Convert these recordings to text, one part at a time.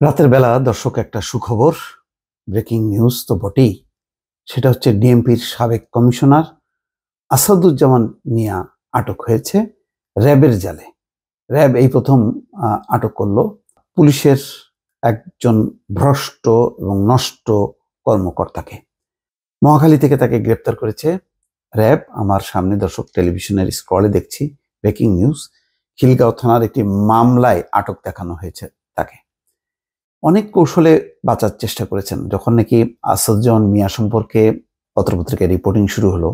রাতের বেলা দর্শক একটা সুখবর, ব্রেকিং নিউজ তো বটেই। সেটা হচ্ছে ডিএমপির সাবেক কমিশনার আসাদুজ্জামান মিয়া আটক হয়েছে র্যাবের জালে। র্যাব এই প্রথম আটক করলো পুলিশের একজন ভ্রষ্ট এবং নষ্ট কর্মকর্তাকে। মহাখালী থেকে তাকে গ্রেপ্তার করেছে র্যাব। আমার সামনে দর্শক টেলিভিশনের স্ক্রলে দেখছি ব্রেকিং নিউজ। খিলগাঁও থানার একটি মামলায় আটক দেখানো হয়েছে তাকে। অনেক কৌশলে বাঁচার চেষ্টা করেছেন। যখন নাকি আসাদুজ্জামান মিয়া সম্পর্কে পত্রপত্রিকায় রিপোর্টিং শুরু হলো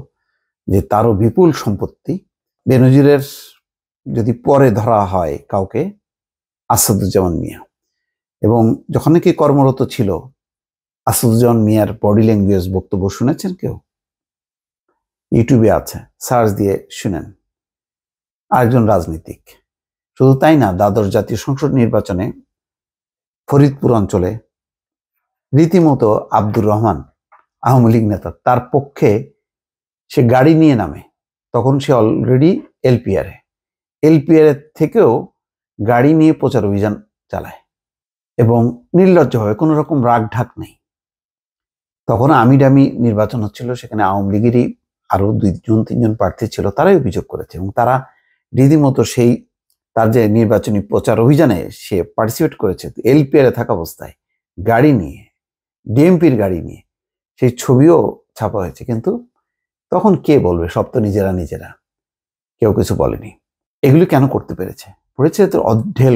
যে তারও বিপুল সম্পত্তি, বেনজিরের যদি পরে ধরা হয় কাউকে, আসাদুজ্জামান মিয়া। এবং যখন নাকি কর্মরত ছিল, আসাদুজ্জামান মিয়ার বডি ল্যাঙ্গুয়েজ বক্তব্য শুনেছেন কেউ? ইউটিউবে আছে, সার্চ দিয়ে শুনেন। আরেকজন রাজনীতিক। শুধু তাই না, দ্বাদশ জাতীয় সংসদ নির্বাচনে ফরিদপুর অঞ্চলে রীতিমতো আব্দুর রহমান, আওয়ামী লীগ নেতা, তার পক্ষে সে গাড়ি নিয়ে নামে। তখন সে অলরেডি এলপিআর থেকেও গাড়ি নিয়ে প্রচার অভিযান চালায় এবং নির্লজ্জভাবে, কোনো রকম রাগ ঢাক নেই। তখন আমিডামি নির্বাচন হচ্ছিল, সেখানে আওয়ামী লীগেরই আরো 2-3জন প্রার্থী ছিল, তারাই অভিযোগ করেছে এবং তারা রীতিমতো সেই তার যে নির্বাচনী প্রচার অভিযানে সে পার্টিসিপেট করেছে এলপিআর থাকা অবস্থায় গাড়ি নিয়ে, ডিএমপির গাড়ি নিয়ে। সেই ছবিও ছাপা হয়েছে। কিন্তু তখন কে বলবে? সব তো নিজেরা, কেউ কিছু বলেনি। এগুলি কেন করতে পেরেছে? তো অঢেল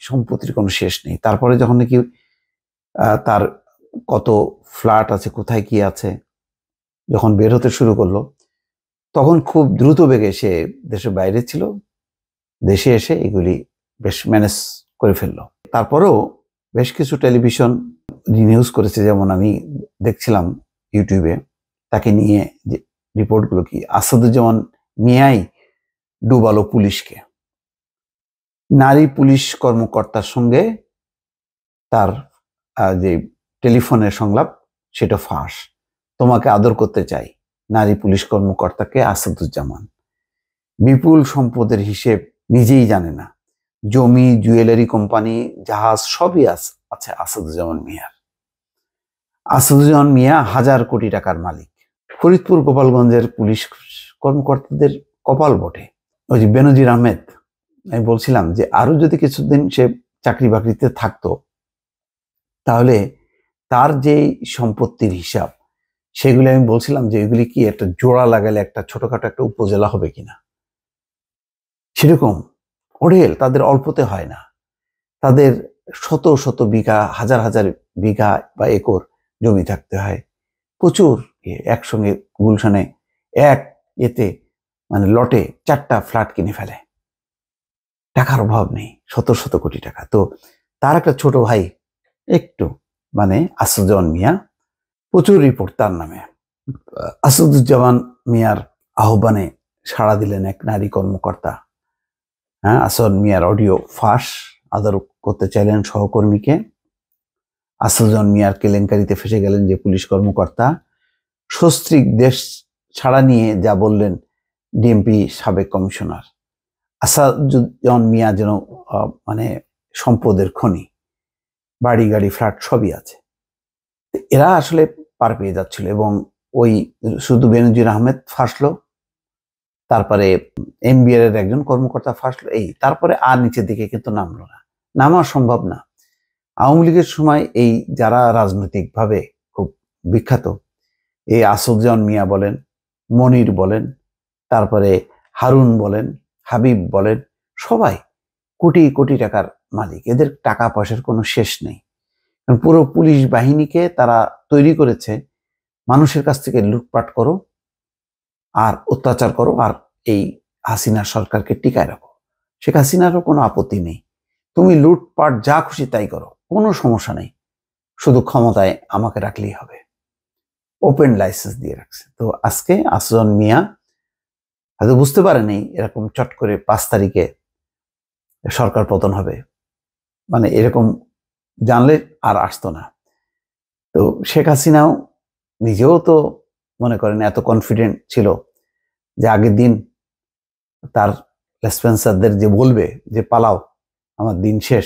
সম্পত্তির কোনো শেষ নেই। তারপরে যখন নাকি তার কত ফ্ল্যাট আছে, কোথায় কি আছে, যখন বের হতে শুরু করলো, তখন খুব দ্রুত বেগে সে দেশের বাইরে ছিল, দেশে এসে এগুলি বেশ ম্যানেজ করে ফেললো। তারপরেও বেশ কিছু টেলিভিশন নিউজ করেছে, যেমন আমি দেখছিলাম ইউটিউবে, তাকে নিয়ে যে রিপোর্টগুলো, কি আসাদুজ্জামান মিয়াই ডুবালো পুলিশকে। নারী পুলিশ কর্মকর্তার সঙ্গে তার যে টেলিফোনের সংলাপ, সেটা ফাঁস। তোমাকে আদর করতে চাই, নারী পুলিশ কর্মকর্তাকে আসাদুজ্জামান। বিপুল সম্পদের হিসেব নিজেই জানে না। জমি, জুয়েলারি কোম্পানি, জাহাজ সবই আছে আসাদুজ্জামান মিয়ার। আসাদুজ্জামান মিয়া 1000 কোটি টাকার মালিক। ফরিদপুর গোপালগঞ্জের পুলিশ কর্মকর্তাদের কপাল বটে। ওই যে বেনজির আহমেদ, আমি বলছিলাম যে আরো যদি কিছুদিন সে চাকরি বাকরিতে থাকতো, তাহলে তার যে সম্পত্তির হিসাব, সেগুলি আমি বলছিলাম যে এগুলি কি একটা জোড়া লাগালে একটা ছোটখাটো একটা উপজেলা হবে কিনা, সেরকম অঢেল। তাদের অল্পতে হয় না, তাদের শত শত বিঘা, হাজার হাজার বিঘা বা একর জমি থাকতে হয়। প্রচুর। একসঙ্গে গুলশানে মানে লটে 4টা ফ্ল্যাট কিনে ফেলে। টাকার অভাব নেই, শত শত কোটি টাকা। তো তার একটা ছোট ভাই, একটু মানে আসাদুজ্জামান মিয়া, প্রচুর রিপোর্ট তার নামে। আসাদুজ্জামান মিয়ার আহ্বানে সাড়া দিলেন এক নারী কর্মকর্তা। আসাদ মিয়ার অডিও ফাঁস, আদর করতে চাইলেন সহকর্মীকে। আসাদুজ্জামান মিয়ার কেলেঙ্কারিতে ফেসে গেলেন যে পুলিশ কর্মকর্তা। সস্ত্রীক দেশ ছাড়া নিয়ে যা বললেন ডিএমপি সাবেক কমিশনার। আসাদুজ্জামান মিয়া যেন মানে সম্পদের খনি, বাড়ি গাড়ি ফ্ল্যাট সবই আছে। এরা আসলে পার পেয়ে যাচ্ছিল। এবং ওই শুধু বেনজির আহমেদ ফাঁসলো, তারপরে এনবিআর এর একজন কর্মকর্তা ফাঁসলো, এই তারপরে আর নিচের দিকে কিন্তু নামলো না, নামা সম্ভব না। আওয়ামী লীগের সময় এই যারা রাজনৈতিকভাবে খুব বিখ্যাত, এই আসাদুজ্জামান মিয়া বলেন, মনির বলেন, তারপরে হারুন বলেন, হাবিব বলেন, সবাই কোটি কোটি টাকার মালিক। এদের টাকা পয়সার কোনো শেষ নেই। পুরো পুলিশ বাহিনীকে তারা তৈরি করেছে মানুষের কাছ থেকে লুটপাট করো আর অত্যাচার করো, আর এই হাসিনা সরকারকে টিকায় রাখো। শেখ হাসিনারও কোনো আপত্তি নেই, তুমি লুটপাট যা খুশি তাই করো, কোনো সমস্যা নেই, শুধু ক্ষমতায় আমাকে রাখলেই হবে। ওপেন লাইসেন্স দিয়ে রাখছে। তো আজকে আসাদুজ্জামান মিয়া হয়তো বুঝতে পারেনি এরকম চট করে 5 তারিখে সরকার পতন হবে, মানে এরকম জানলে আর আসতো না। তো শেখ হাসিনাও নিজেও তো মনে করেন এত কনফিডেন্ট ছিল যে আগের দিন তার লেসপেন্সারদের যে বলবে যে পালাও, আমার দিন শেষ,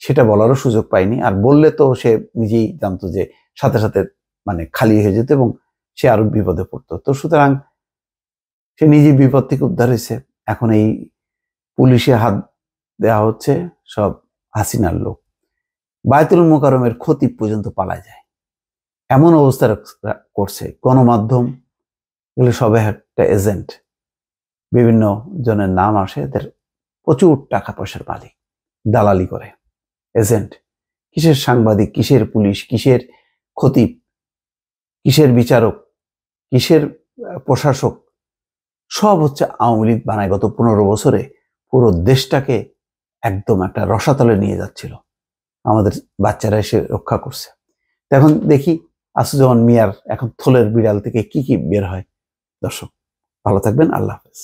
সেটা বলারও সুযোগ পায়নি। আর বললে তো সে নিজেই জানতো যে সাথে সাথে মানে খালি হয়ে যেত এবং সে আরো বিপদে পড়তো। তো সুতরাং সে নিজে বিপদ থেকে উদ্ধার হয়েছে। এখন এই পুলিশে হাত দেওয়া হচ্ছে সব হাসিনার লোক। বায়তুল মোকাররমের খতিব পর্যন্ত পালায় যায়, এমন অবস্থা করছে। গণমাধ্যম এগুলো সবে একটা এজেন্ট, বিভিন্ন জনের নাম আসে, এদের প্রচুর টাকা পয়সার মালিক, দালালি করে এজেন্ট। কিসের সাংবাদিক, কিসের পুলিশ, কিসের খতিব, কিসের বিচারক, কিসের প্রশাসক, সব হচ্ছে আওয়ামী লীগ বানায়। গত 15 বছরে পুরো দেশটাকে একদম একটা রসাতলে নিয়ে যাচ্ছিল, আমাদের বাচ্চারা এসে রক্ষা করছে। এখন দেখি আসুজ্জামান মিয়ার এখন থলের বিড়াল থেকে কি কি বের হয়। দর্শক ভালো থাকবেন, আল্লাহ হাফেজ।